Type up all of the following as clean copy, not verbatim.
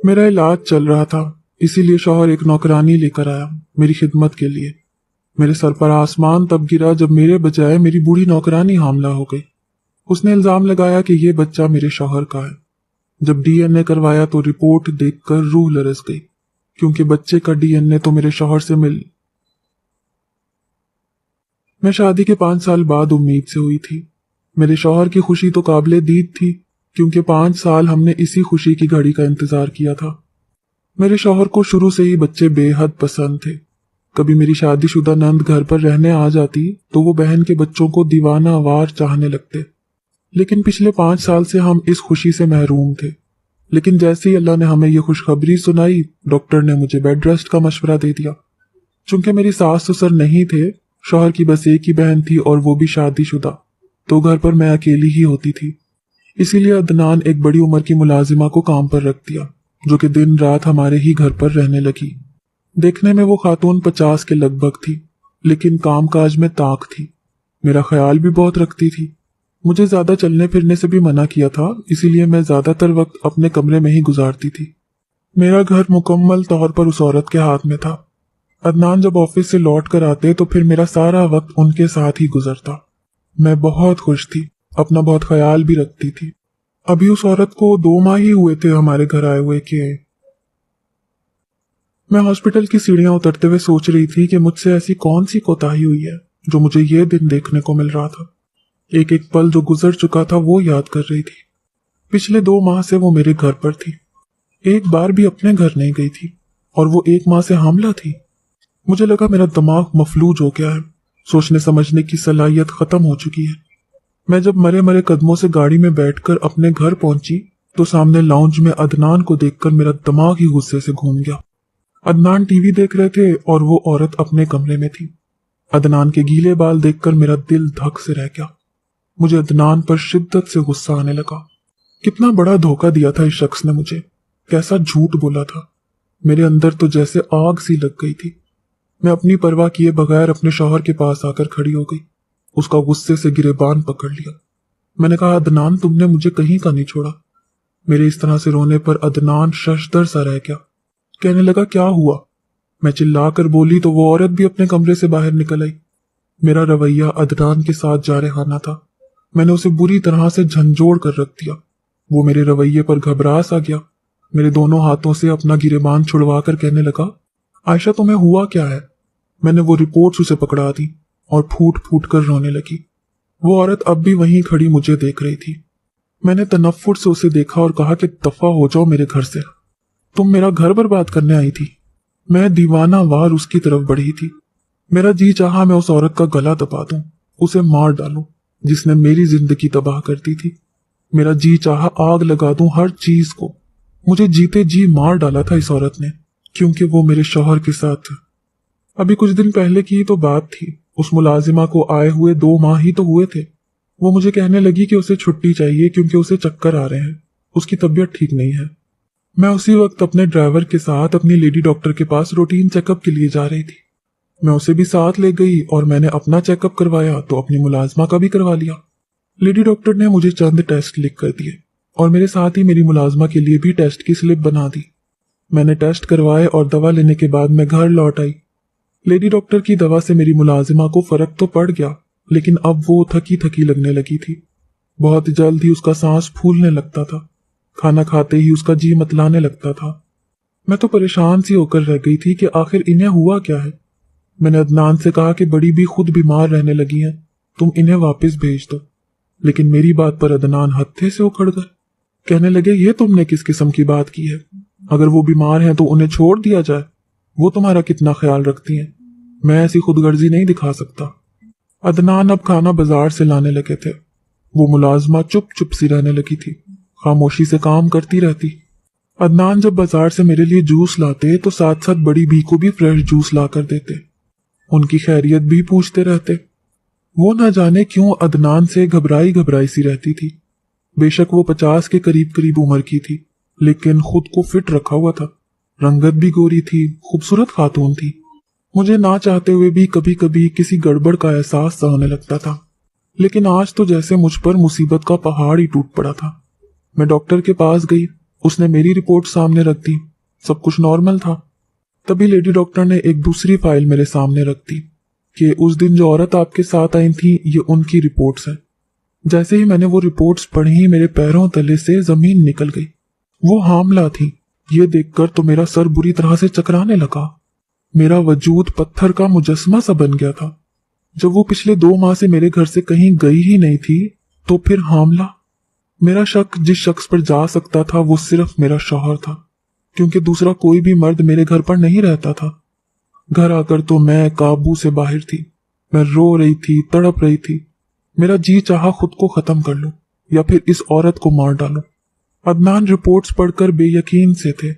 मेरा इलाज चल रहा था, इसीलिए शौहर एक नौकरानी लेकर आया मेरी खिदमत के लिए। मेरे सर पर आसमान तब गिरा जब मेरे बजाय मेरी बूढ़ी नौकरानी हामला हो गई। उसने इल्जाम लगाया कि ये बच्चा मेरे शौहर का है। जब डीएनए करवाया तो रिपोर्ट देखकर रूह लरस गई, क्योंकि बच्चे का डीएनए तो मेरे शौहर से मैं शादी के 5 साल बाद उम्मीद से हुई थी। मेरे शौहर की खुशी तो काबिले दीद थी, क्योंकि 5 साल हमने इसी खुशी की घड़ी का इंतजार किया था। मेरे शौहर को शुरू से ही बच्चे बेहद पसंद थे। कभी मेरी शादीशुदा नंद घर पर रहने आ जाती तो वो बहन के बच्चों को दीवाना वार चाहने लगते। लेकिन पिछले 5 साल से हम इस खुशी से महरूम थे। लेकिन जैसे ही अल्लाह ने हमें ये खुशखबरी सुनाई, डॉक्टर ने मुझे बेड रेस्ट का मशवरा दे दिया। चूंकि मेरी सास ससुर नहीं थे, शौहर की बस एक ही बहन थी और वो भी शादीशुदा, तो घर पर मैं अकेली ही होती थी। इसीलिए अदनान एक बड़ी उम्र की मुलाजिमा को काम पर रख दिया, जो कि दिन रात हमारे ही घर पर रहने लगी। देखने में वो खातून 50 के लगभग थी, लेकिन कामकाज में ताक थी। मेरा ख्याल भी बहुत रखती थी। मुझे ज्यादा चलने फिरने से भी मना किया था, इसीलिए मैं ज्यादातर वक्त अपने कमरे में ही गुजारती थी। मेरा घर मुकम्मल तौर पर उस औरत के हाथ में था। अदनान जब ऑफिस से लौट कर आते तो फिर मेरा सारा वक्त उनके साथ ही गुजरता। मैं बहुत खुश थी, अपना बहुत ख्याल भी रखती थी। अभी उस औरत को 2 माह ही हुए थे हमारे घर आए हुए कि मैं हॉस्पिटल की सीढ़ियां उतरते हुए सोच रही थी कि मुझसे ऐसी कौन सी कोताही हुई है जो मुझे ये दिन देखने को मिल रहा था। एक एक पल जो गुजर चुका था वो याद कर रही थी। पिछले 2 माह से वो मेरे घर पर थी, एक बार भी अपने घर नहीं गई थी, और वो 1 माह से हामला थी। मुझे लगा मेरा दिमाग मफलूज हो गया है, सोचने समझने की सलाहियत खत्म हो चुकी है। मैं जब मरे मरे कदमों से गाड़ी में बैठकर अपने घर पहुंची तो सामने लाउंज में अदनान को देखकर मेरा दिमाग ही गुस्से से घूम गया। अदनान टीवी देख रहे थे और वो औरत अपने कमरे में थी। अदनान के गीले बाल देखकर मेरा दिल धक से रह गया। मुझे अदनान पर शिद्दत से गुस्सा आने लगा। कितना बड़ा धोखा दिया था इस शख्स ने मुझे, कैसा झूठ बोला था। मेरे अंदर तो जैसे आग सी लग गई थी। मैं अपनी परवाह किए बगैर अपने शौहर के पास आकर खड़ी हो गई। उसका गुस्से से गिरेबान पकड़ लिया। मैंने कहा, अदनान, तुमने मुझे कहीं का नहीं छोड़ा। मेरे इस तरह से रोने पर अदनान शशदर सा रह गया। कहने लगा, क्या हुआ? मैं चिल्लाकर बोली तो वो औरत भी अपने कमरे से बाहर निकल आई। मेरा रवैया अदनान के साथ जारहाना था। मैंने उसे बुरी तरह से झंझोड़ कर रख दिया। वो मेरे रवैये पर घबरा सा गया। मेरे दोनों हाथों से अपना गिरेबान छुड़वा कर कहने लगा, आयशा, तुम्हें हुआ क्या है? मैंने वो रिपोर्ट्स उसे पकड़ा दी और फूट फूट कर रोने लगी। वो औरत अब भी वहीं खड़ी मुझे देख रही थी। मैंने तनफ्फुर से उसे देखा और कहा कि दफा हो जाओ मेरे घर से, तुम मेरा घर बर्बाद करने आई थी। मैं दीवाना वार उसकी तरफ बढ़ी थी। मेरा जी चाहा मैं उस औरत का गला दबा दूं, उसे मार डालूं, जिसने मेरी जिंदगी तबाह कर दी थी। मेरा जी चाहा आग लगा दूं हर चीज को। मुझे जीते जी मार डाला था इस औरत ने, क्योंकि वो मेरे शौहर के साथ था। अभी कुछ दिन पहले की तो बात थी। उस मुलाजिमा को आए हुए 2 माह ही तो हुए थे। वो मुझे कहने लगी कि उसे छुट्टी चाहिए क्योंकि उसे चक्कर आ रहे हैं, उसकी तबीयत ठीक नहीं है। मैं उसी वक्त अपने ड्राइवर के साथ अपनी लेडी डॉक्टर के पास रूटीन चेकअप के लिए जा रही थी। मैं उसे भी साथ ले गई और मैंने अपना चेकअप करवाया तो अपनी मुलाजमा का भी करवा लिया। लेडी डॉक्टर ने मुझे चंद टेस्ट लिख कर दिए और मेरे साथ ही मेरी मुलाजमा के लिए भी टेस्ट की स्लिप बना दी। मैंने टेस्ट करवाए और दवा लेने के बाद मैं घर लौट आई। लेडी डॉक्टर की दवा से मेरी मुलाजिमा को फर्क तो पड़ गया, लेकिन अब वो थकी थकी लगने लगी थी। बहुत जल्द ही उसका सांस फूलने लगता था। खाना खाते ही उसका जी मतलाने लगता था। मैं तो परेशान सी होकर रह गई थी कि आखिर इन्हें हुआ क्या है। मैंने अदनान से कहा कि बड़ी भी खुद बीमार रहने लगी हैं, तुम इन्हें वापस भेज दो। लेकिन मेरी बात पर अदनान हत्थे से उखड़ गए। कहने लगे, ये तुमने किस किस्म की बात की है? अगर वो बीमार हैं तो उन्हें छोड़ दिया जाए। वो तुम्हारा कितना ख्याल रखती हैं। मैं ऐसी खुदगर्जी नहीं दिखा सकता। अदनान अब खाना बाजार से लाने लगे थे। वो मुलाजमा चुप चुप सी रहने लगी थी, खामोशी से काम करती रहती। अदनान जब बाजार से मेरे लिए जूस लाते तो साथ साथ बड़ी भी को भी फ्रेश जूस ला कर देते। उनकी खैरियत भी पूछते रहते। वो न जाने क्यों अदनान से घबराई घबराई सी रहती थी। बेशक वो 50 के करीब करीब उम्र की थी, लेकिन खुद को फिट रखा हुआ था। रंगत भी गोरी थी, खूबसूरत खातून थी। मुझे ना चाहते हुए भी कभी कभी किसी गड़बड़ का एहसास सा होने लगता था। लेकिन आज तो जैसे मुझ पर मुसीबत का पहाड़ ही टूट पड़ा था। मैं डॉक्टर के पास गई, उसने मेरी रिपोर्ट सामने रख दी। सब कुछ नॉर्मल था। तभी लेडी डॉक्टर ने एक दूसरी फाइल मेरे सामने रख दी कि उस दिन जो औरत आपके साथ आई थी ये उनकी रिपोर्ट्स हैं। जैसे ही मैंने वो रिपोर्ट्स पढ़ी मेरे पैरों तले से जमीन निकल गई। वो हामला थी। ये देखकर तो मेरा सर बुरी तरह से चकराने लगा। मेरा वजूद पत्थर का मुजस्मा सा बन गया था। जब वो पिछले 2 माह से मेरे घर से कहीं गई ही नहीं थी तो फिर हामला। मेरा शक जिस शख्स पर जा सकता था वो सिर्फ मेरा शौहर था, क्योंकि दूसरा कोई भी मर्द मेरे घर पर नहीं रहता था। घर आकर तो मैं काबू से बाहर थी। मैं रो रही थी, तड़प रही थी। मेरा जी चाहा खुद को खत्म कर लूं या फिर इस औरत को मार डालूं। अदनान रिपोर्ट्स पढ़कर बेयकीन से थे।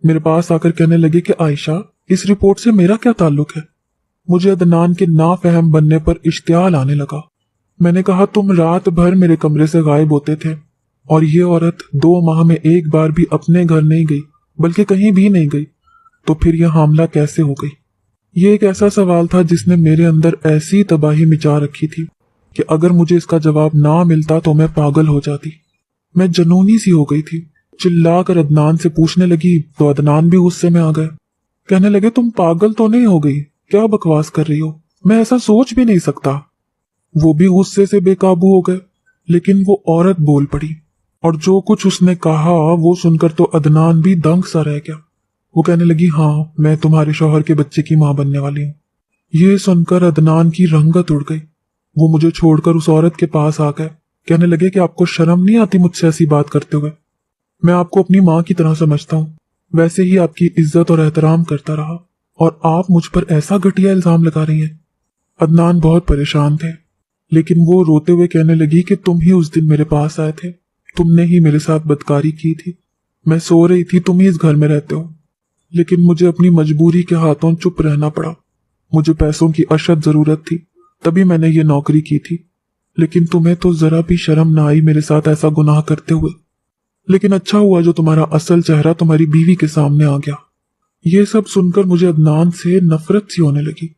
मेरे पास आकर कहने लगे कि आयशा, इस रिपोर्ट से मेरा क्या ताल्लुक है। मुझे अदनान के नाफहम बनने पर इश्तियाल आने लगा। मैंने कहा, तुम रात भर मेरे कमरे से गायब होते थे और ये औरत 2 माह में एक बार भी अपने घर नहीं गई, बल्कि कहीं भी नहीं गई, तो फिर यह हामला कैसे हो गई। ये एक ऐसा सवाल था जिसने मेरे अंदर ऐसी तबाही मचा रखी थी कि अगर मुझे इसका जवाब ना मिलता तो मैं पागल हो जाती। मैं जनूनी सी हो गई थी। चिल्लाकर अदनान से पूछने लगी तो अदनान भी गुस्से में आ गए। कहने लगे, तुम पागल तो नहीं हो गई, क्या बकवास कर रही हो, मैं ऐसा सोच भी नहीं सकता। वो भी गुस्से से बेकाबू हो गए। लेकिन वो औरत बोल पड़ी और जो कुछ उसने कहा वो सुनकर तो अदनान भी दंग सा रह गया। वो कहने लगी, हाँ, मैं तुम्हारे शौहर के बच्चे की मां बनने वाली हूँ। ये सुनकर अदनान की रंगत उड़ गई। वो मुझे छोड़कर उस औरत के पास आ गए। कहने लगे कि आपको शर्म नहीं आती मुझसे ऐसी बात करते हुए। मैं आपको अपनी माँ की तरह समझता हूँ, वैसे ही आपकी इज्जत और एहतराम करता रहा, और आप मुझ पर ऐसा घटिया इल्जाम लगा रही हैं। अदनान बहुत परेशान थे, लेकिन वो रोते हुए कहने लगी कि तुम ही उस दिन मेरे पास आए थे, तुमने ही मेरे साथ बदकारी की थी। मैं सो रही थी, तुम ही इस घर में रहते हो, लेकिन मुझे अपनी मजबूरी के हाथों चुप रहना पड़ा। मुझे पैसों की अशद जरूरत थी, तभी मैंने ये नौकरी की थी। लेकिन तुम्हें तो जरा भी शर्म ना आई मेरे साथ ऐसा गुनाह करते हुए। लेकिन अच्छा हुआ जो तुम्हारा असल चेहरा तुम्हारी बीवी के सामने आ गया। ये सब सुनकर मुझे अदनान से नफरत सी होने लगी,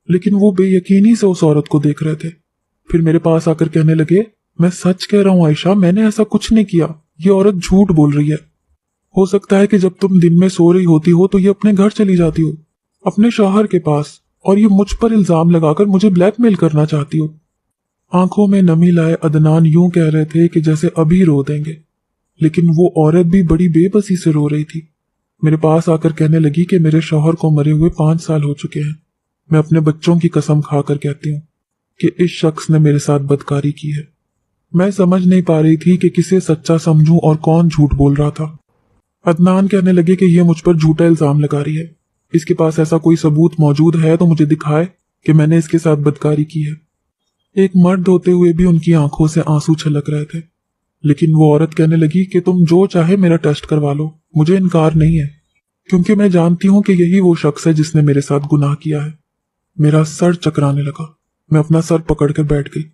लेकिन वो बेयकीनी से उस औरत को देख रहे थे। फिर मेरे पास आकर कहने लगे, मैं सच कह रहा हूँ आयशा, मैंने ऐसा कुछ नहीं किया, ये औरत झूठ बोल रही है। हो सकता है कि जब तुम दिन में सो रही होती हो तो ये अपने घर चली जाती हो, अपने शौहर के पास, और ये मुझ पर इल्जाम लगाकर मुझे ब्लैकमेल करना चाहती हो। आंखों में नमी लाए अदनान यूं कह रहे थे कि जैसे अभी रो देंगे, लेकिन वो औरत भी बड़ी बेबसी से रो रही थी। मेरे पास आकर कहने लगी कि मेरे शौहर को मरे हुए 5 साल हो चुके हैं। मैं अपने बच्चों की कसम खाकर कहती हूँ कि इस शख्स ने मेरे साथ बदकारी की है। मैं समझ नहीं पा रही थी कि किसे सच्चा समझूं और कौन झूठ बोल रहा था। अदनान कहने लगे कि ये मुझ पर झूठा इल्जाम लगा रही है, इसके पास ऐसा कोई सबूत मौजूद है तो मुझे दिखाए कि मैंने इसके साथ बदकारी की है। एक मर्द होते हुए भी उनकी आंखों से आंसू छलक रहे थे। लेकिन वो औरत कहने लगी कि तुम जो चाहे मेरा टेस्ट करवा लो, मुझे इनकार नहीं है, क्योंकि मैं जानती हूं कि यही वो शख्स है जिसने मेरे साथ गुनाह किया है। मेरा सर चकराने लगा। मैं अपना सर पकड़कर बैठ गई।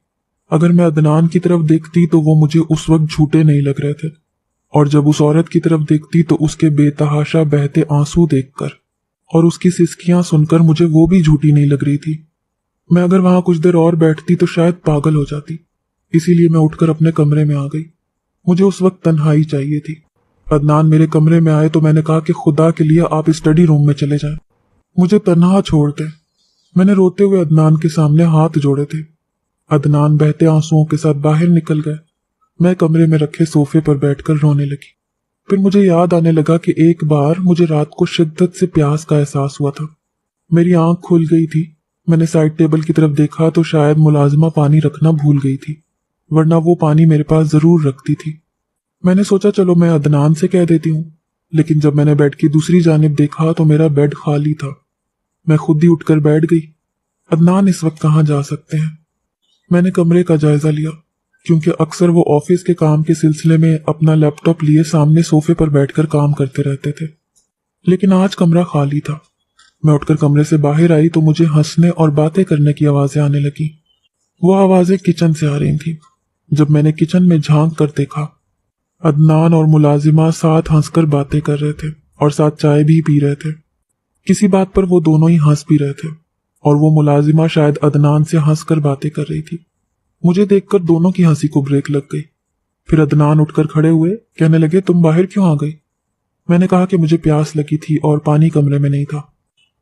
अगर मैं अदनान की तरफ देखती तो वो मुझे उस वक्त झूठे नहीं लग रहे थे, और जब उस औरत की तरफ देखती तो उसके बेतहाशा बहते आंसू देखकर और उसकी सिसकियां सुनकर मुझे वो भी झूठी नहीं लग रही थी। मैं अगर वहां कुछ देर और बैठती तो शायद पागल हो जाती, इसीलिए मैं उठकर अपने कमरे में आ गई। मुझे उस वक्त तन्हाई चाहिए थी। अदनान मेरे कमरे में आए तो मैंने कहा कि खुदा के लिए आप स्टडी रूम में चले जाएं, मुझे तन्हा छोड़ दें। मैंने रोते हुए अदनान के सामने हाथ जोड़े थे। अदनान बहते आंसुओं के साथ बाहर निकल गए। मैं कमरे में रखे सोफे पर बैठकर रोने लगी। फिर मुझे याद आने लगा कि एक बार मुझे रात को शिद्दत से प्यास का एहसास हुआ था। मेरी आंख खुल गई थी। मैंने साइड टेबल की तरफ देखा तो शायद मुलाजिमा पानी रखना भूल गई थी, वरना वो पानी मेरे पास जरूर रखती थी। मैंने सोचा चलो मैं अदनान से कह देती हूँ, लेकिन जब मैंने बेड की दूसरी जानिब देखा तो मेरा बेड खाली था। मैं खुद ही उठकर बैठ गई। अदनान इस वक्त कहाँ जा सकते हैं। मैंने कमरे का जायजा लिया, क्योंकि अक्सर वो ऑफिस के काम के सिलसिले में अपना लैपटॉप लिए सामने सोफे पर बैठकर काम करते रहते थे, लेकिन आज कमरा खाली था। मैं उठकर कमरे से बाहर आई तो मुझे हंसने और बातें करने की आवाजें आने लगी। वो आवाजें किचन से आ रही थी। जब मैंने किचन में झांक कर देखा, अदनान और मुलाजिमा साथ हंसकर बातें कर रहे थे और साथ चाय भी पी रहे थे। किसी बात पर वो दोनों ही हंस भी रहे थे और वो मुलाजिमा शायद अदनान से हंसकर बातें कर रही थी। मुझे देखकर दोनों की हंसी को ब्रेक लग गई। फिर अदनान उठकर खड़े हुए, कहने लगे तुम बाहर क्यों आ गई? मैंने कहा कि मुझे प्यास लगी थी और पानी कमरे में नहीं था।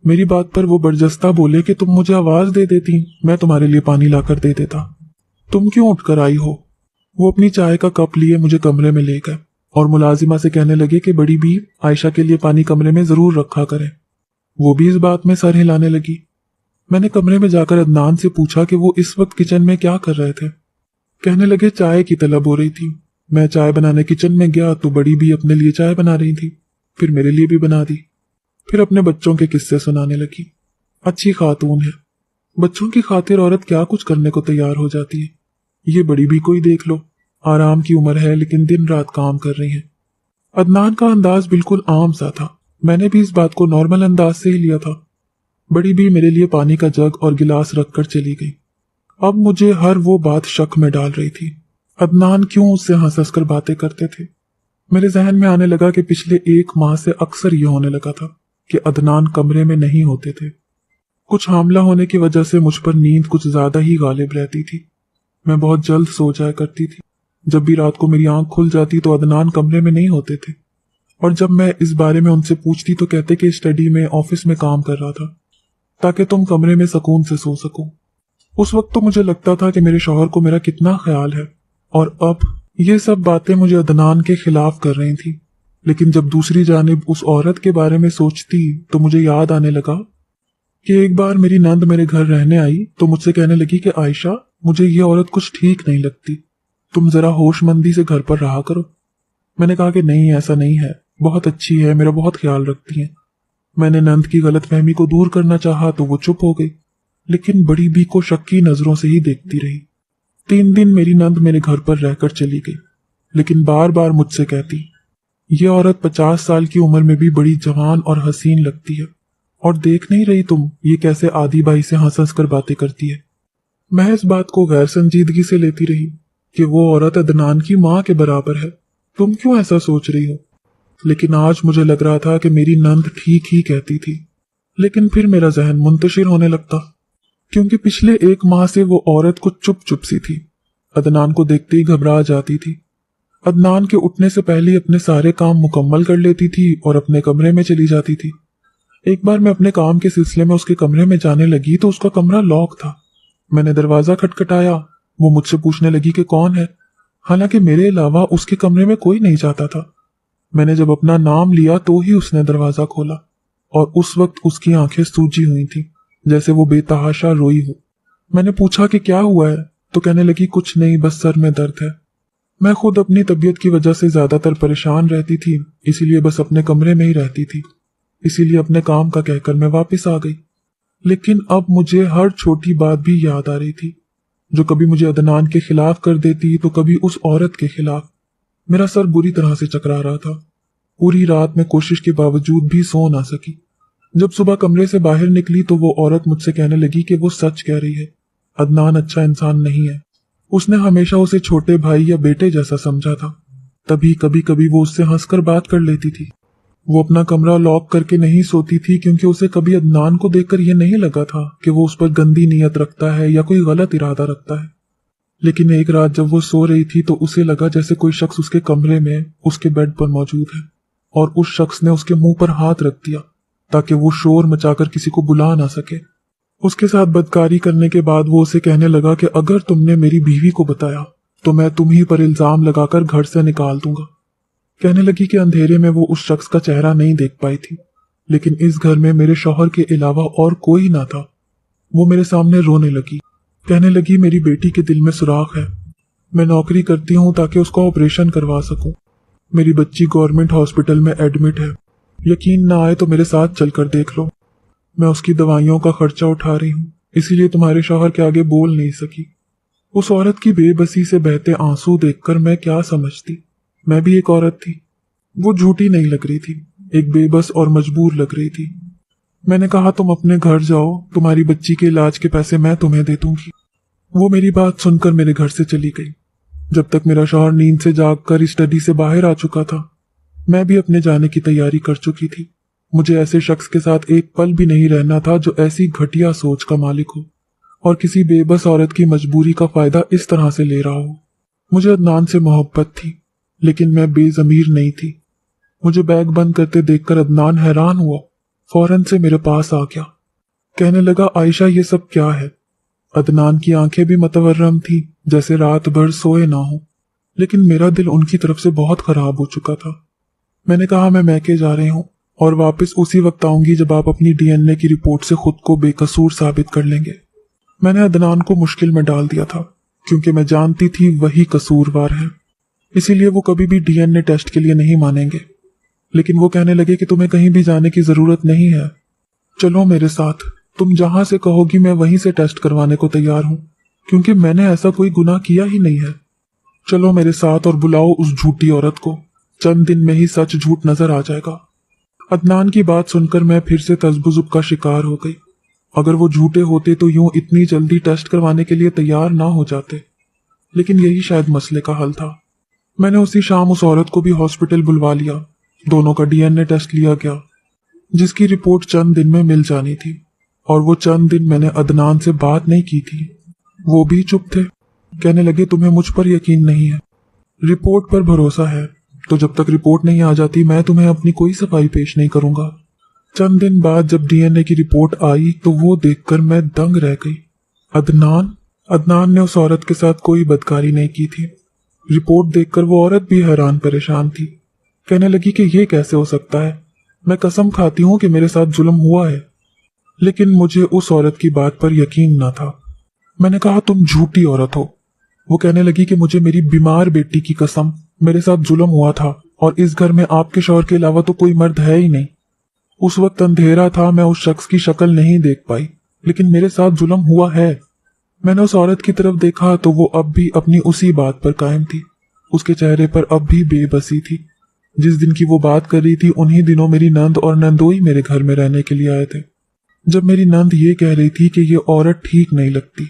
मेरी बात पर वो बरजस्ता बोले कि तुम मुझे आवाज दे देती, मैं तुम्हारे लिए पानी लाकर दे देता। तुम क्यों उठकर आई हो? वो अपनी चाय का कप लिए मुझे कमरे में ले गए और मुलाजिमा से कहने लगे कि बड़ी बी आयशा के लिए पानी कमरे में जरूर रखा करें। वो भी इस बात में सर हिलाने लगी। मैंने कमरे में जाकर अदनान से पूछा कि वो इस वक्त किचन में क्या कर रहे थे। कहने लगे चाय की तलब हो रही थी। मैं चाय बनाने किचन में गया तो बड़ी भी अपने लिए चाय बना रही थी, फिर मेरे लिए भी बना दी। फिर अपने बच्चों के किस्से सुनाने लगी। अच्छी खातून है, बच्चों की खातिर औरत क्या कुछ करने को तैयार हो जाती है। ये बड़ी भी कोई देख लो, आराम की उम्र है लेकिन दिन रात काम कर रही है। अदनान का अंदाज बिल्कुल आम सा था। मैंने भी इस बात को नॉर्मल अंदाज से ही लिया था। बड़ी भी मेरे लिए पानी का जग और गिलास रखकर चली गई। अब मुझे हर वो बात शक में डाल रही थी। अदनान क्यों उससे हंस हंस कर बातें करते थे? मेरे जहन में आने लगा कि पिछले 1 माह से अक्सर ये होने लगा था कि अदनान कमरे में नहीं होते थे। कुछ हामला होने की वजह से मुझ पर नींद कुछ ज्यादा ही गालिब रहती थी। मैं बहुत जल्द सो जाया करती थी। जब भी रात को मेरी आंख खुल जाती तो अदनान कमरे में नहीं होते थे, और जब मैं इस बारे में उनसे पूछती तो कहते कि स्टडी में ऑफिस में काम कर रहा था ताकि तुम कमरे में सुकून से सो सको। उस वक्त तो मुझे लगता था कि मेरे शौहर को मेरा कितना ख्याल है, और अब ये सब बातें मुझे अदनान के खिलाफ कर रही थी। लेकिन जब दूसरी जानिब उस औरत के बारे में सोचती तो मुझे याद आने लगा कि एक बार मेरी नंद मेरे घर रहने आई तो मुझसे कहने लगी कि आयशा मुझे ये औरत कुछ ठीक नहीं लगती, तुम जरा होशमंदी से घर पर रहा करो। मैंने कहा कि नहीं, ऐसा नहीं है, बहुत अच्छी है, मेरा बहुत ख्याल रखती है। मैंने नंद की गलतफहमी को दूर करना चाहा तो वो चुप हो गई, लेकिन बड़ी भी को शक्की नजरों से ही देखती रही। 3 दिन मेरी नंद मेरे घर पर रहकर चली गई, लेकिन बार बार मुझसे कहती ये औरत 50 साल की उम्र में भी बड़ी जवान और हसीन लगती है, और देख नहीं रही तुम ये कैसे आदी बाई से हंस हंस कर बातें करती है। मैं इस बात को गैर संजीदगी से लेती रही कि वो औरत अदनान की माँ के बराबर है, तुम क्यों ऐसा सोच रही हो? लेकिन आज मुझे लग रहा था कि मेरी नंद ठीक ही कहती थी। लेकिन फिर मेरा जहन मुंतशिर होने लगता, क्योंकि पिछले 1 माह से वो औरत कुछ चुप चुप सी थी। अदनान को देखते ही घबरा जाती थी। अदनान के उठने से पहले ही अपने सारे काम मुकम्मल कर लेती थी और अपने कमरे में चली जाती थी। एक बार मैं अपने काम के सिलसिले में उसके कमरे में जाने लगी तो उसका कमरा लॉक था। मैंने दरवाजा खटखटाया। वो मुझसे पूछने लगी कि कौन है, हालांकि मेरे अलावा उसके कमरे में कोई नहीं जाता था। मैंने जब अपना नाम लिया तो ही उसने दरवाजा खोला, और उस वक्त उसकी आंखें सूजी हुई थी जैसे वो बेतहाशा रोई हो। मैंने पूछा कि क्या हुआ है, तो कहने लगी कुछ नहीं, बस सर में दर्द है। मैं खुद अपनी तबीयत की वजह से ज्यादातर परेशान रहती थी, इसीलिए बस अपने कमरे में ही रहती थी। इसीलिए अपने काम का कहकर मैं वापस आ गई। लेकिन अब मुझे हर छोटी बात भी याद आ रही थी, जो कभी मुझे अदनान के खिलाफ कर देती तो कभी उस औरत के खिलाफ। मेरा सर बुरी तरह से चकरा रहा था। पूरी रात में कोशिश के बावजूद भी सो ना सकी। जब सुबह कमरे से बाहर निकली तो वो औरत मुझसे कहने लगी कि वो सच कह रही है, अदनान अच्छा इंसान नहीं है। उसने हमेशा उसे छोटे भाई या बेटे जैसा समझा था, तभी कभी कभी वो उससे हंसकर बात कर लेती थी। वो अपना कमरा लॉक करके नहीं सोती थी क्योंकि उसे कभी अदनान को देखकर यह नहीं लगा था कि वो उस पर गंदी नीयत रखता है या कोई गलत इरादा रखता है। लेकिन एक रात जब वो सो रही थी तो उसे लगा जैसे कोई शख्स उसके कमरे में उसके बेड पर मौजूद है, और उस शख्स ने उसके मुंह पर हाथ रख दिया ताकि वो शोर मचाकर किसी को बुला ना सके। उसके साथ बदकारी करने के बाद वो उसे कहने लगा कि अगर तुमने मेरी बीवी को बताया तो मैं तुम ही पर इल्जाम लगाकर घर से निकाल दूंगा। कहने लगी कि अंधेरे में वो उस शख्स का चेहरा नहीं देख पाई थी, लेकिन इस घर में मेरे शौहर के अलावा और कोई ना था। वो मेरे सामने रोने लगी। कहने लगी मेरी बेटी के दिल में सुराख है, मैं नौकरी करती हूँ ताकि उसका ऑपरेशन करवा सकूं। मेरी बच्ची गवर्नमेंट हॉस्पिटल में एडमिट है, यकीन ना आए तो मेरे साथ चलकर देख लो। मैं उसकी दवाइयों का खर्चा उठा रही हूँ, इसीलिए तुम्हारे शौहर के आगे बोल नहीं सकी। उस औरत की बेबसी से बहते आंसू देखकर मैं क्या समझती, मैं भी एक औरत थी। वो झूठी नहीं लग रही थी, एक बेबस और मजबूर लग रही थी। मैंने कहा तुम अपने घर जाओ, तुम्हारी बच्ची के इलाज के पैसे मैं तुम्हें दे दूंगी। वो मेरी बात सुनकर मेरे घर से चली गई। जब तक मेरा शौहर नींद से जागकर स्टडी से बाहर आ चुका था, मैं भी अपने जाने की तैयारी कर चुकी थी। मुझे ऐसे शख्स के साथ एक पल भी नहीं रहना था जो ऐसी घटिया सोच का मालिक हो और किसी बेबस औरत की मजबूरी का फायदा इस तरह से ले रहा हो। मुझे अदनान से मोहब्बत थी, लेकिन मैं बेज़मीर नहीं थी। मुझे बैग बंद करते देखकर अदनान हैरान हुआ, फौरन से मेरे पास आ गया। कहने लगा, आयशा ये सब क्या है? अदनान की आंखें भी मतवर्रम थी, जैसे रात भर सोए ना हो, लेकिन मेरा दिल उनकी तरफ से बहुत खराब हो चुका था। मैंने कहा, मैं मैके जा रही हूँ और वापस उसी वक्त आऊंगी जब आप अपनी डीएनए की रिपोर्ट से खुद को बेकसूर साबित कर लेंगे। मैंने अदनान को मुश्किल में डाल दिया था, क्योंकि मैं जानती थी वही कसूरवार है, इसीलिए वो कभी भी डीएनए टेस्ट के लिए नहीं मानेंगे। लेकिन वो कहने लगे कि तुम्हें कहीं भी जाने की जरूरत नहीं है, चलो मेरे साथ, तुम जहां से कहोगी मैं वहीं से टेस्ट करवाने को तैयार हूं, क्योंकि मैंने ऐसा कोई गुनाह किया ही नहीं है। चलो मेरे साथ और बुलाओ उस झूठी औरत को, चंद दिन में ही सच झूठ नजर आ जाएगा। अदनान की बात सुनकर मैं फिर से तज़्बुज़ुब का शिकार हो गई। अगर वो झूठे होते तो यूं इतनी जल्दी टेस्ट करवाने के लिए तैयार ना हो जाते, लेकिन यही शायद मसले का हल था। मैंने उसी शाम उस औरत को भी हॉस्पिटल बुलवा लिया। दोनों का डीएनए टेस्ट लिया गया, जिसकी रिपोर्ट चंद दिन में मिल जानी थी, और वो चंद दिन मैंने अदनान से बात नहीं की थी। वो भी चुप थे। कहने लगे, तुम्हें मुझ पर यकीन नहीं है, रिपोर्ट पर भरोसा है, तो जब तक रिपोर्ट नहीं आ जाती मैं तुम्हें अपनी कोई सफाई पेश नहीं करूंगा। चंद दिन बाद जब डीएनए की रिपोर्ट आई तो वो देखकर मैं दंग रह गई। अदनान ने उस औरत के साथ कोई बदकारी नहीं की थी। रिपोर्ट देखकर वो औरत भी हैरान परेशान थी। कहने लगी कि ये कैसे हो सकता है, मैं कसम खाती हूँ कि मेरे साथ जुल्म हुआ है। लेकिन मुझे उस औरत की बात पर यकीन न था। मैंने कहा, तुम झूठी औरत हो। वो कहने लगी कि मुझे मेरी बीमार बेटी की कसम, मेरे साथ जुल्म हुआ था, और इस घर में आपके शौहर के अलावा तो कोई मर्द है ही नहीं। उस वक्त अंधेरा था, मैं उस शख्स की शक्ल नहीं देख पाई, लेकिन मेरे साथ जुल्म हुआ है। मैंने उस औरत की तरफ देखा तो वो अब भी अपनी उसी बात पर कायम थी। उसके चेहरे पर अब भी बेबसी थी। जिस दिन की वो बात कर रही थी उन्हीं दिनों मेरी नंद और नंदोई मेरे घर में रहने के लिए आए थे। जब मेरी नंद ये कह रही थी कि ये औरत ठीक नहीं लगती,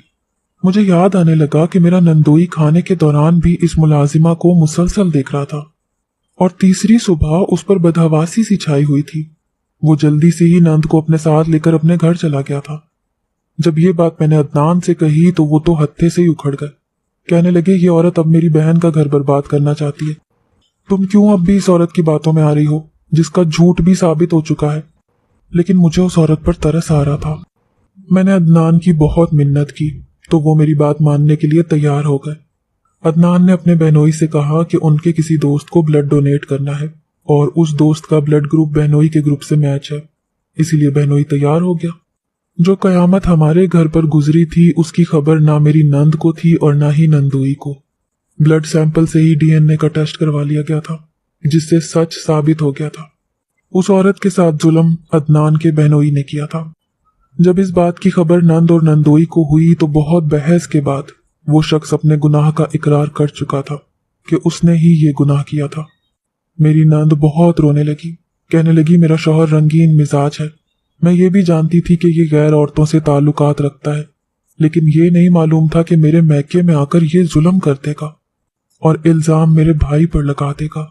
मुझे याद आने लगा कि मेरा नंदोई खाने के दौरान भी इस मुलाजिमा को मुसलसल देख रहा था, और तीसरी सुबह उस पर बदहवासी सी छाई हुई थी। वो जल्दी से ही नंद को अपने साथ लेकर अपने घर चला गया था। जब ये बात मैंने अदनान से कही तो वो तो हत्थे से ही उखड़ गए। कहने लगे, ये औरत अब मेरी बहन का घर बर्बाद करना चाहती है। तुम क्यों अब भी इस औरत की बातों में आ रही हो, जिसका झूठ भी साबित हो चुका है? लेकिन मुझे उस औरत पर तरस आ रहा था। मैंने अदनान की बहुत मिन्नत की तो वो मेरी बात मानने के लिए तैयार हो गए। अदनान ने अपने बहनोई से कहा कि उनके किसी दोस्त को ब्लड डोनेट करना है, और उस दोस्त का ब्लड ग्रुप बहनोई के ग्रुप से मैच है, इसीलिए बहनोई तैयार हो गया। जो कयामत हमारे घर पर गुजरी थी उसकी खबर ना मेरी नंद को थी और ना ही नंदोई को। ब्लड सैंपल से ही डीएनए का टेस्ट करवा लिया गया था, जिससे सच साबित हो गया था। उस औरत के साथ जुल्म अदनान के बहनोई ने किया था। जब इस बात की खबर नंद और नंदोई को हुई तो बहुत बहस के बाद वो शख्स अपने गुनाह का इकरार कर चुका था कि उसने ही ये गुनाह किया था। मेरी नंद बहुत रोने लगी। कहने लगी, मेरा शौहर रंगीन मिजाज है, मैं ये भी जानती थी कि ये गैर औरतों से ताल्लुकात रखता है, लेकिन ये नहीं मालूम था कि मेरे मैके में आकर ये जुल्म कर देगा और इल्जाम मेरे भाई पर लगा देगा।